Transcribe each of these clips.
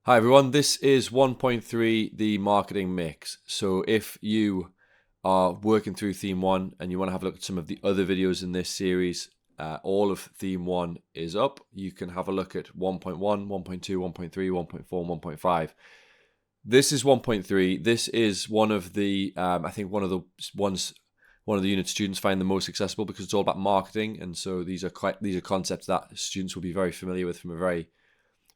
Hi everyone, this is 1.3, the marketing mix. So if you are working through theme 1 and you want to have a look at some of the other videos in this series, all of theme 1 is up. You can have a look at 1.1, 1.2, 1.3, 1.4, and 1.5. This is 1.3. This is one of the, I think one of the unit students find the most accessible because it's all about marketing. And so these are concepts that students will be very familiar with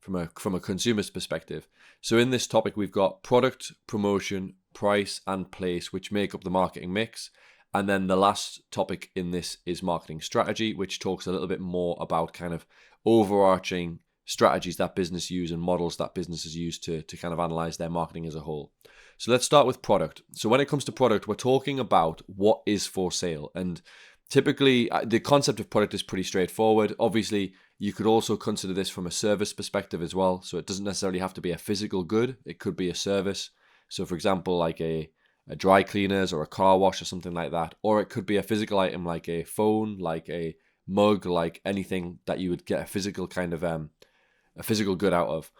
from a consumer's perspective. So in this topic, we've got product, promotion, price, and place, which make up the marketing mix. And then the last topic in this is marketing strategy, which talks a little bit more about kind of overarching strategies that business use and models that businesses use to kind of analyze their marketing as a whole. So let's start with product. So when it comes to product, we're talking about what is for sale. And typically, the concept of product is pretty straightforward. Obviously, you could also consider this from a service perspective as well. So it doesn't necessarily have to be a physical good. It could be a service. So for example, like a dry cleaners or a car wash or something like that. Or it could be a physical item like a phone, like a mug, like anything that you would get a physical kind of a physical good out of.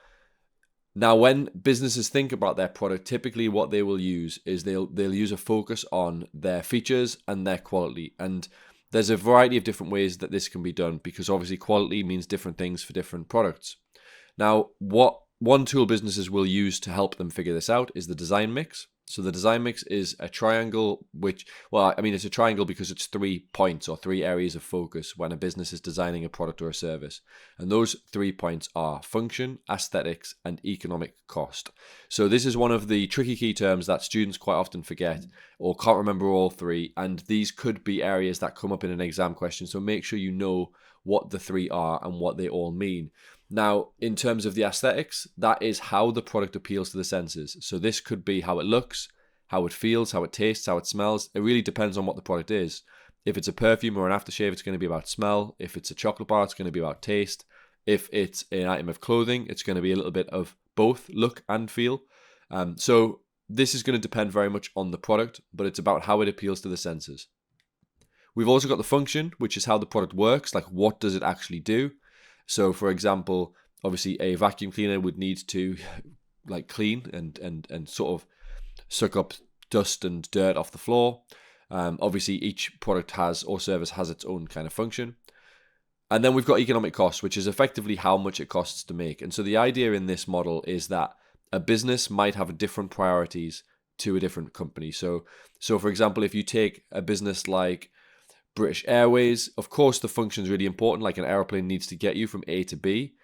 Now, when businesses think about their product, typically what they will use is they'll use a focus on their features and their quality. And there's a variety of different ways that this can be done because obviously quality means different things for different products. Now, what one tool businesses will use to help them figure this out is the design mix. So the design mix is a triangle, it's a triangle because it's 3 points or 3 areas of focus when a business is designing a product or a service. And those 3 points are function, aesthetics, and economic cost. So this is one of the tricky key terms that students quite often forget or can't remember all 3. And these could be areas that come up in an exam question. So make sure you know what the 3 are and what they all mean. Now, in terms of the aesthetics, that is how the product appeals to the senses. So this could be how it looks, how it feels, how it tastes, how it smells. It really depends on what the product is. If it's a perfume or an aftershave, it's going to be about smell. If it's a chocolate bar, it's going to be about taste. If it's an item of clothing, it's going to be a little bit of both look and feel. So this is going to depend very much on the product, but it's about how it appeals to the senses. We've also got the function, which is how the product works, like what does it actually do? So, for example, obviously a vacuum cleaner would need to like clean and sort of suck up dust and dirt off the floor. Obviously, each product has or service has its own kind of function. And then we've got economic cost, which is effectively how much it costs to make. And so the idea in this model is that a business might have different priorities to a different company. So for example, if you take a business like British Airways, of course, the function is really important, like an airplane needs to get you from A to B,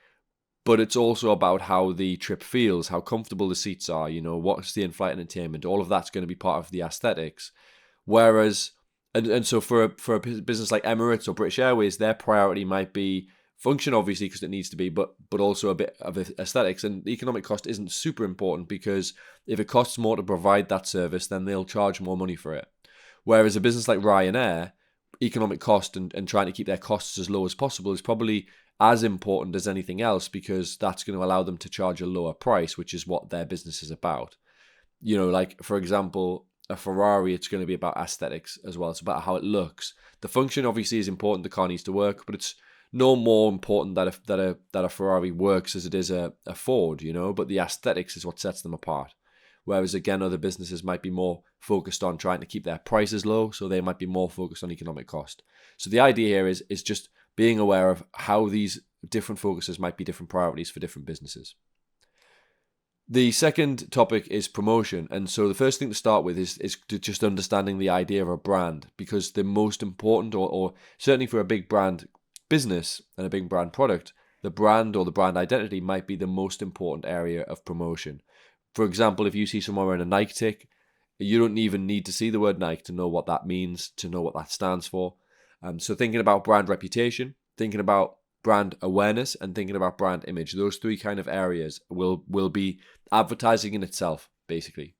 but it's also about how the trip feels, how comfortable the seats are, what's the in-flight entertainment, all of that's going to be part of the aesthetics. Whereas, and so for a business like Emirates or British Airways, their priority might be function, obviously, because it needs to be, but also a bit of aesthetics. And the economic cost isn't super important because if it costs more to provide that service, then they'll charge more money for it. Whereas a business like Ryanair, economic cost and trying to keep their costs as low as possible is probably as important as anything else because that's going to allow them to charge a lower price, which is what their business is about. Like, for example, a Ferrari, it's going to be about aesthetics as well. It's about how it looks. The function obviously is important. The car needs to work, but it's no more important that a Ferrari works as it is a Ford, but the aesthetics is what sets them apart. Whereas, again, other businesses might be more focused on trying to keep their prices low, so they might be more focused on economic cost. So the idea here is just being aware of how these different focuses might be different priorities for different businesses. The second topic is promotion. And so the first thing to start with is to just understanding the idea of a brand, because the most important, or certainly for a big brand business and a big brand product, the brand or the brand identity might be the most important area of promotion. For example, if you see someone wearing a Nike tick, you don't even need to see the word Nike to know what that means, to know what that stands for. So thinking about brand reputation, thinking about brand awareness, and thinking about brand image, those 3 kind of areas will be advertising in itself, basically.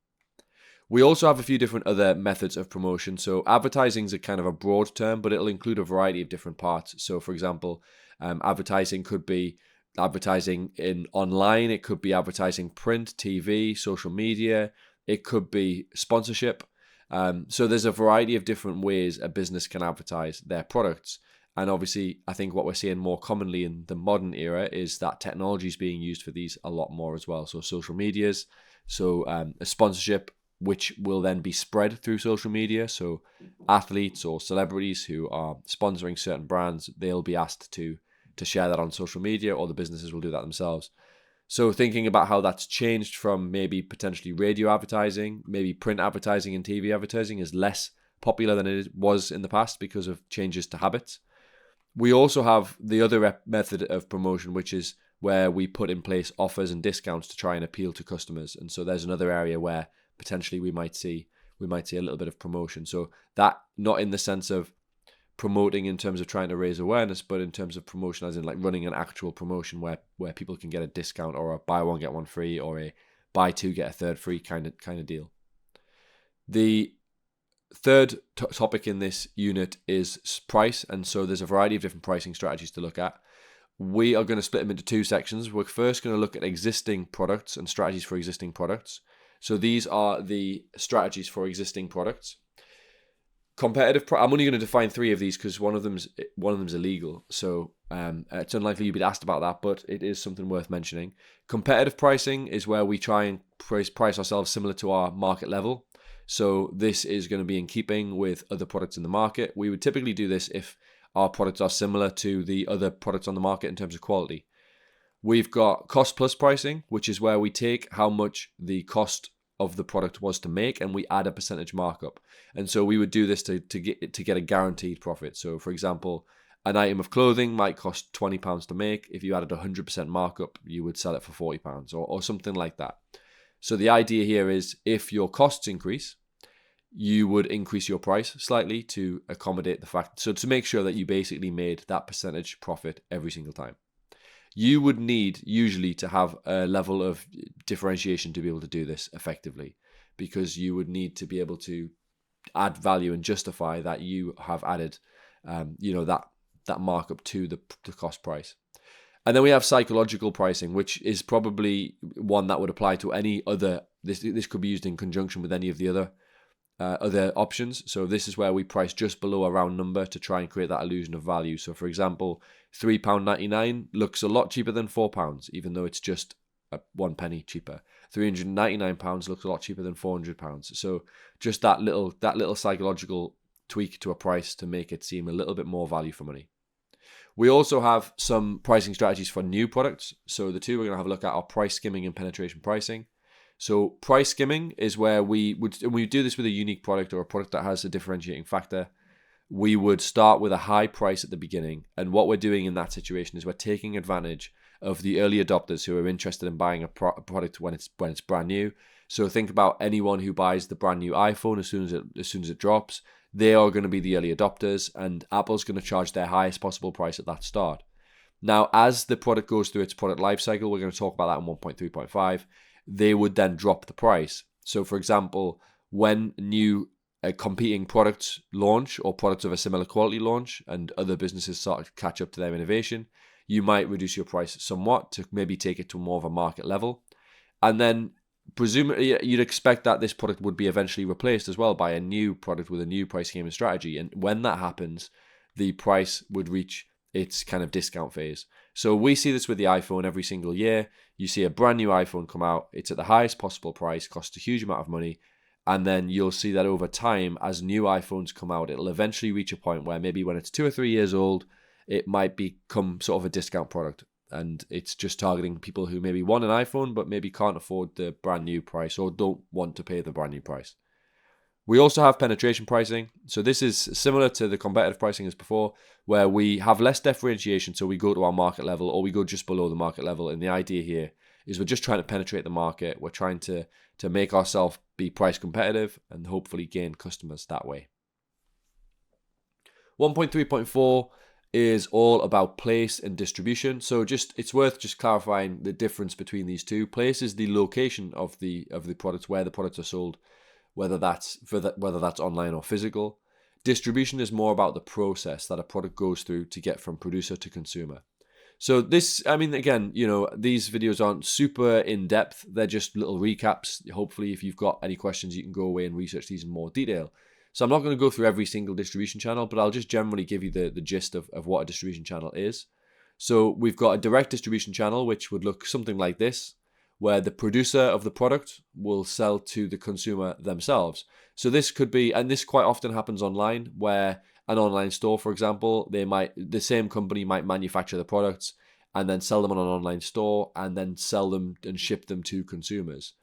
We also have a few different other methods of promotion. So advertising is a kind of a broad term, but it'll include a variety of different parts. So for example, advertising could be advertising in online, it could be advertising print, TV, social media, it could be sponsorship. So there's a variety of different ways a business can advertise their products. And obviously, I think what we're seeing more commonly in the modern era is that technology is being used for these a lot more as well. So social medias, so a sponsorship, which will then be spread through social media. So athletes or celebrities who are sponsoring certain brands, they'll be asked to share that on social media, or the businesses will do that themselves. So thinking about how that's changed from maybe potentially radio advertising, maybe print advertising and TV advertising is less popular than it was in the past because of changes to habits. We also have the other method of promotion, which is where we put in place offers and discounts to try and appeal to customers. And so there's another area where potentially we might see a little bit of promotion. So that, not in the sense of promoting in terms of trying to raise awareness, but in terms of promotion as in like running an actual promotion where people can get a discount, or a buy one get one free, or a buy two get a third free kind of deal. The third topic in this unit is price, and so there's a variety of different pricing strategies to look at. We are going to split them into two sections. We're first going to look at existing products and strategies for existing products. So these are the strategies for existing products. Competitive. I'm only going to define three of these because one of them's illegal. So it's unlikely you'd be asked about that, but it is something worth mentioning. Competitive pricing is where we try and price ourselves similar to our market level. So this is going to be in keeping with other products in the market. We would typically do this if our products are similar to the other products on the market in terms of quality. We've got cost plus pricing, which is where we take how much the cost of the product was to make and we add a percentage markup. And so we would do this to get a guaranteed profit. So for example, an item of clothing might cost £20 to make. If you added 100% markup, you would sell it for £40 or something like that. So the idea here is if your costs increase, you would increase your price slightly to accommodate the fact, so to make sure that you basically made that percentage profit every single time. You would need usually to have a level of differentiation to be able to do this effectively, because you would need to be able to add value and justify that you have added, that markup to the cost price. And then we have psychological pricing, which is probably one that would apply to any other. This could be used in conjunction with any of the other options. So this is where we price just below a round number to try and create that illusion of value. So for example, £3.99 looks a lot cheaper than £4, even though it's just 1 penny cheaper. £399 looks a lot cheaper than £400. So just that little psychological tweak to a price to make it seem a little bit more value for money. We also have some pricing strategies for new products. So the two we're going to have a look at are price skimming and penetration pricing. So price skimming is where we do this with a unique product or a product that has a differentiating factor. We would start with a high price at the beginning. And what we're doing in that situation is we're taking advantage of the early adopters who are interested in buying a product when it's brand new. So think about anyone who buys the brand new iPhone as soon as it drops. They are going to be the early adopters, and Apple's going to charge their highest possible price at that start. Now, as the product goes through its product life cycle, we're going to talk about that in 1.3.5, they would then drop the price. So, for example, when new competing products launch or products of a similar quality launch and other businesses start to catch up to their innovation, you might reduce your price somewhat to maybe take it to more of a market level. And then presumably you'd expect that this product would be eventually replaced as well by a new product with a new price scheme and strategy. And when that happens, the price would reach its kind of discount phase. So we see this with the iPhone every single year. You see a brand new iPhone come out, it's at the highest possible price, costs a huge amount of money. And then you'll see that over time, as new iPhones come out, it'll eventually reach a point where maybe when it's 2 or 3 years old, it might become sort of a discount product. And it's just targeting people who maybe want an iPhone, but maybe can't afford the brand new price or don't want to pay the brand new price. We also have penetration pricing. So this is similar to the competitive pricing as before, where we have less differentiation. So we go to our market level or we go just below the market level. And the idea here is we're just trying to penetrate the market. We're trying to make ourselves be price competitive and hopefully gain customers that way. 1.3.4 is all about place and distribution. So it's worth just clarifying the difference between these two. Place is the location of the products, where the products are sold, whether that's online or physical. Distribution is more about the process that a product goes through to get from producer to consumer. So this, I mean, again, these videos aren't super in depth. They're just little recaps. Hopefully, if you've got any questions, you can go away and research these in more detail. So I'm not going to go through every single distribution channel, but I'll just generally give you the gist of what a distribution channel is. So we've got a direct distribution channel, which would look something like this, where the producer of the product will sell to the consumer themselves. So this could be, and this quite often happens online, where an online store, for example, the same company might manufacture the products and then sell them on an online store and then sell them and ship them to consumers.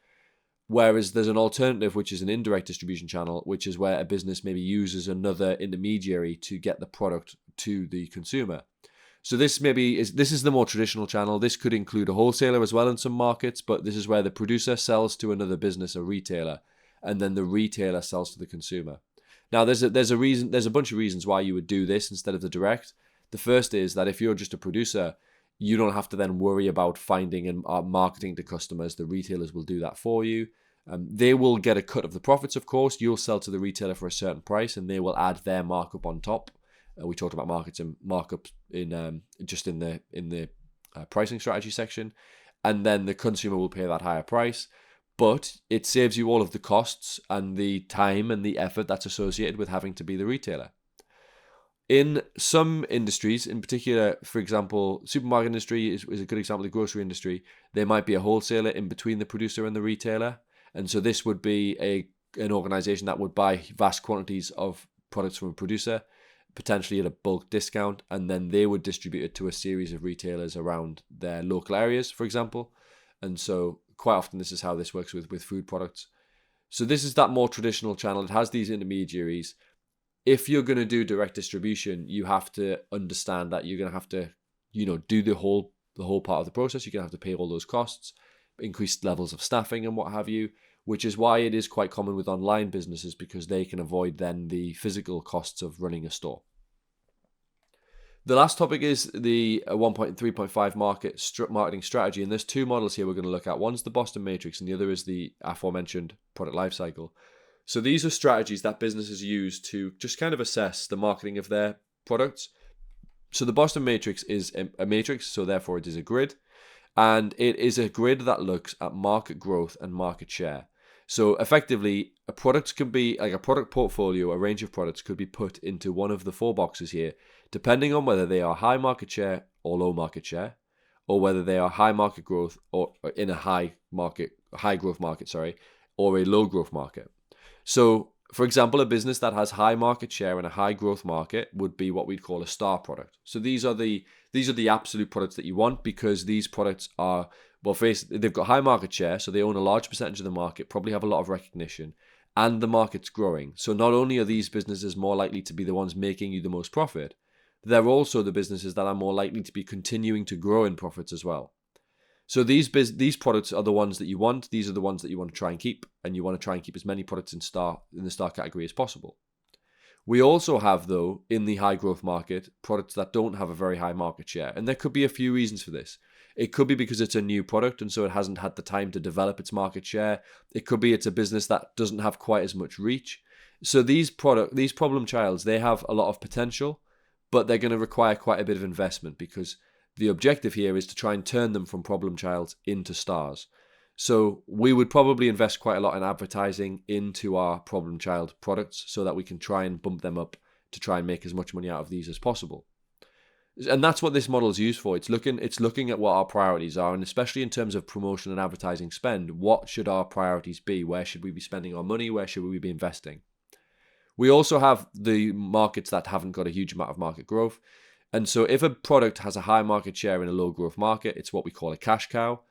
Whereas there's an alternative, which is an indirect distribution channel, which is where a business maybe uses another intermediary to get the product to the consumer. So this is the more traditional channel. This could include a wholesaler as well in some markets, but this is where the producer sells to another business, a retailer, and then the retailer sells to the consumer. Now there's a bunch of reasons why you would do this instead of the direct. The first is that if you're just a producer, you don't have to then worry about finding and marketing to customers. The retailers will do that for you. They will get a cut of the profits, of course. You'll sell to the retailer for a certain price, and they will add their markup on top. We talked about markups in the pricing strategy section, and then the consumer will pay that higher price. But it saves you all of the costs and the time and the effort that's associated with having to be the retailer. In some industries, in particular, for example, supermarket industry is a good example. The grocery industry, there might be a wholesaler in between the producer and the retailer. And so this would be an organization that would buy vast quantities of products from a producer, potentially at a bulk discount, and then they would distribute it to a series of retailers around their local areas, for example. And so quite often this is how this works with food products. So this is that more traditional channel. It has these intermediaries. If you're going to do direct distribution, you have to understand that you're going to have to, do the whole part of the process. You're going to have to pay all those costs, increased levels of staffing and what have you, which is why it is quite common with online businesses, because they can avoid then the physical costs of running a store. The last topic is the 1.3.5 marketing strategy, and there's two models here we're going to look at. One's the Boston Matrix and the other is the aforementioned product lifecycle. So these are strategies that businesses use to just kind of assess the marketing of their products. So the Boston Matrix is a matrix, so therefore it is a grid. And it is a grid that looks at market growth and market share. So effectively, a product can be like a product portfolio, a range of products could be put into one of the four boxes here, depending on whether they are high market share or low market share, or whether they are high market growth or in a high growth market, or a low growth market. So, for example, a business that has high market share in a high growth market would be what we'd call a star product. So these are the absolute products that you want, because these products are, they've got high market share, so they own a large percentage of the market, probably have a lot of recognition, and the market's growing. So not only are these businesses more likely to be the ones making you the most profit, they're also the businesses that are more likely to be continuing to grow in profits as well. So these products are the ones that you want. These are the ones that you want to try and keep, and you want to try and keep as many products in the star category as possible. We also have, though, in the high growth market, products that don't have a very high market share, and there could be a few reasons for this. It could be because it's a new product and so it hasn't had the time to develop its market share. It could be it's a business that doesn't have quite as much reach. So these problem childs, they have a lot of potential, but they're going to require quite a bit of investment, because the objective here is to try and turn them from problem childs into stars. So we would probably invest quite a lot in advertising into our problem child products so that we can try and bump them up to try and make as much money out of these as possible. And that's what this model is used for. It's looking at what our priorities are, and especially in terms of promotion and advertising spend, what should our priorities be? Where should we be spending our money? Where should we be investing? We also have the markets that haven't got a huge amount of market growth. And so if a product has a high market share in a low growth market, it's what we call a cash cow.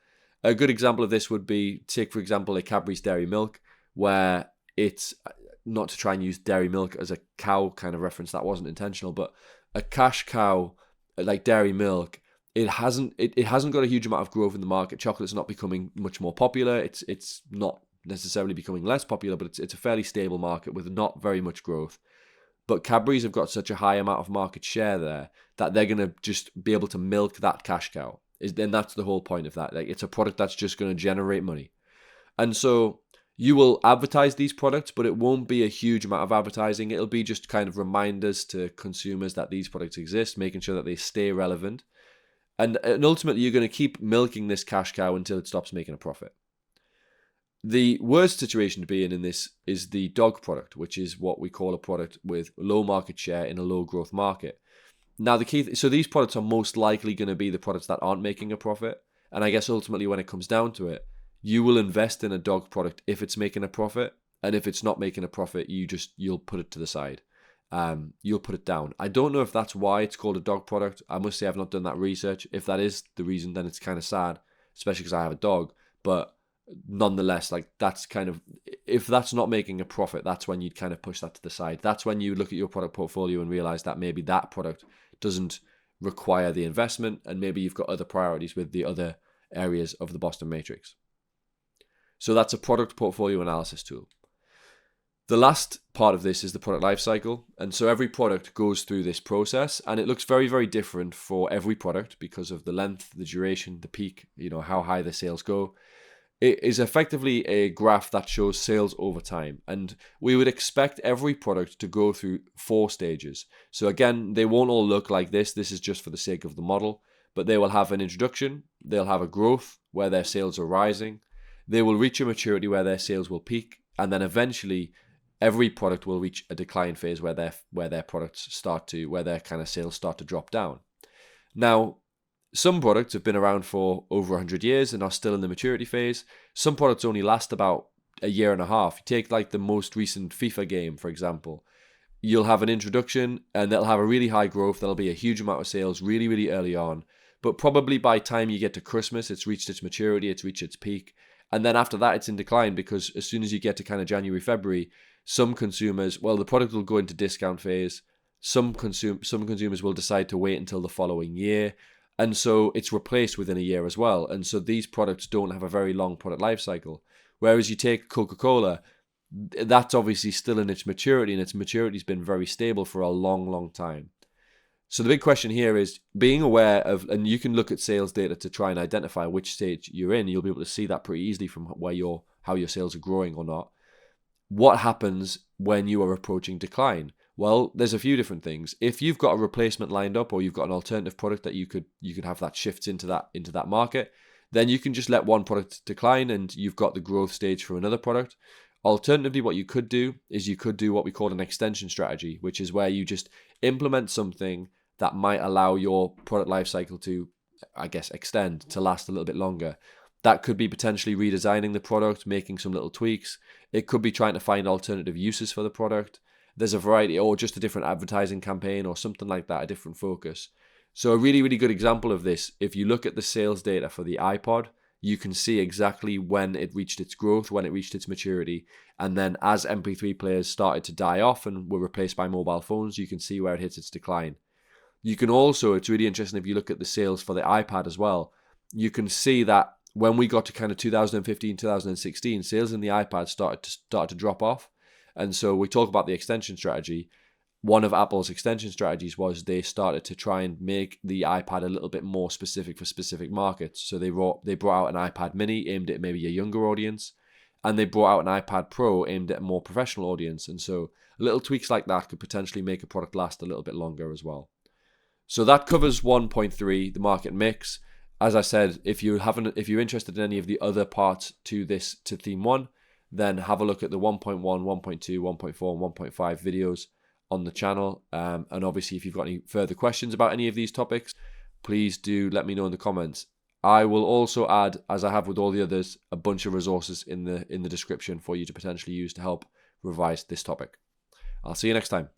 A good example of this would be, take for example, a Cadbury's Dairy Milk, where it's, not to try and use dairy milk as a cow kind of reference, that wasn't intentional, but a cash cow like Dairy Milk, it hasn't got a huge amount of growth in the market. Chocolate's not becoming much more popular. It's not necessarily becoming less popular, but it's a fairly stable market with not very much growth. But Cadbury's have got such a high amount of market share there that they're going to just be able to milk that cash cow. And that's the whole point of that. Like, it's a product that's just going to generate money. And so you will advertise these products, but it won't be a huge amount of advertising. It'll be just kind of reminders to consumers that these products exist, making sure that they stay relevant. And ultimately, you're going to keep milking this cash cow until it stops making a profit. The worst situation to be in this is the dog product, which is what we call a product with low market share in a low growth market. Now, the key, so these products are most likely going to be the products that aren't making a profit. And I guess ultimately when it comes down to it, you will invest in a dog product if it's making a profit. And if it's not making a profit, you'll put it to the side. You'll put it down. I don't know if that's why it's called a dog product. I must say I've not done that research. If that is the reason, then it's kind of sad, especially because I have a dog. But nonetheless, like that's kind of, if that's not making a profit, that's when you'd kind of push that to the side. That's when you look at your product portfolio and realize that maybe that product doesn't require the investment, and maybe you've got other priorities with the other areas of the Boston Matrix. So that's a product portfolio analysis tool. The last part of this is the product life cycle. And so every product goes through this process, and it looks very, very different for every product because of the length, the duration, the peak, how high the sales go. It is effectively a graph that shows sales over time. And we would expect every product to go through 4 stages. So again, they won't all look like this. This is just for the sake of the model. But they will have an introduction. They'll have a growth where their sales are rising. They will reach a maturity where their sales will peak. And then eventually, every product will reach a decline phase where their kind of sales start to drop down. Now, some products have been around for over 100 years and are still in the maturity phase. Some products only last about a year and a half. You take like the most recent FIFA game, for example. You'll have an introduction and they'll have a really high growth. There'll be a huge amount of sales really, really early on. But probably by the time you get to Christmas, it's reached its maturity, it's reached its peak. And then after that, it's in decline because as soon as you get to kind of January, February, some consumers, the product will go into discount phase. Some consumers will decide to wait until the following year. And so it's replaced within a year as well. And so these products don't have a very long product life cycle. Whereas you take Coca-Cola, that's obviously still in its maturity, and its maturity has been very stable for a long, long time. So the big question here is being aware of, and you can look at sales data to try and identify which stage you're in. You'll be able to see that pretty easily from how your sales are growing or not. What happens when you are approaching decline? Well, there's a few different things. If you've got a replacement lined up, or you've got an alternative product that you could have that shifts into that market, then you can just let one product decline and you've got the growth stage for another product. Alternatively, what you could do is you could do what we call an extension strategy, which is where you just implement something that might allow your product life cycle to, I guess, extend to last a little bit longer. That could be potentially redesigning the product, making some little tweaks. It could be trying to find alternative uses for the product. There's a variety, or just a different advertising campaign or something like that, a different focus. So a really, really good example of this, if you look at the sales data for the iPod, you can see exactly when it reached its growth, when it reached its maturity. And then as MP3 players started to die off and were replaced by mobile phones, you can see where it hits its decline. You can also, it's really interesting if you look at the sales for the iPad as well, you can see that when we got to kind of 2015, 2016, sales in the iPad started to drop off. And so we talk about the extension strategy. One of Apple's extension strategies was they started to try and make the iPad a little bit more specific for specific markets. So they brought out an iPad mini aimed at maybe a younger audience, and they brought out an iPad Pro aimed at a more professional audience. And so little tweaks like that could potentially make a product last a little bit longer as well. So that covers 1.3, the market mix. As I said, if you're interested in any of the other parts to theme 1, then have a look at the 1.1, 1.2, 1.4, and 1.5 videos on the channel. And obviously, if you've got any further questions about any of these topics, please do let me know in the comments. I will also add, as I have with all the others, a bunch of resources in the description for you to potentially use to help revise this topic. I'll see you next time.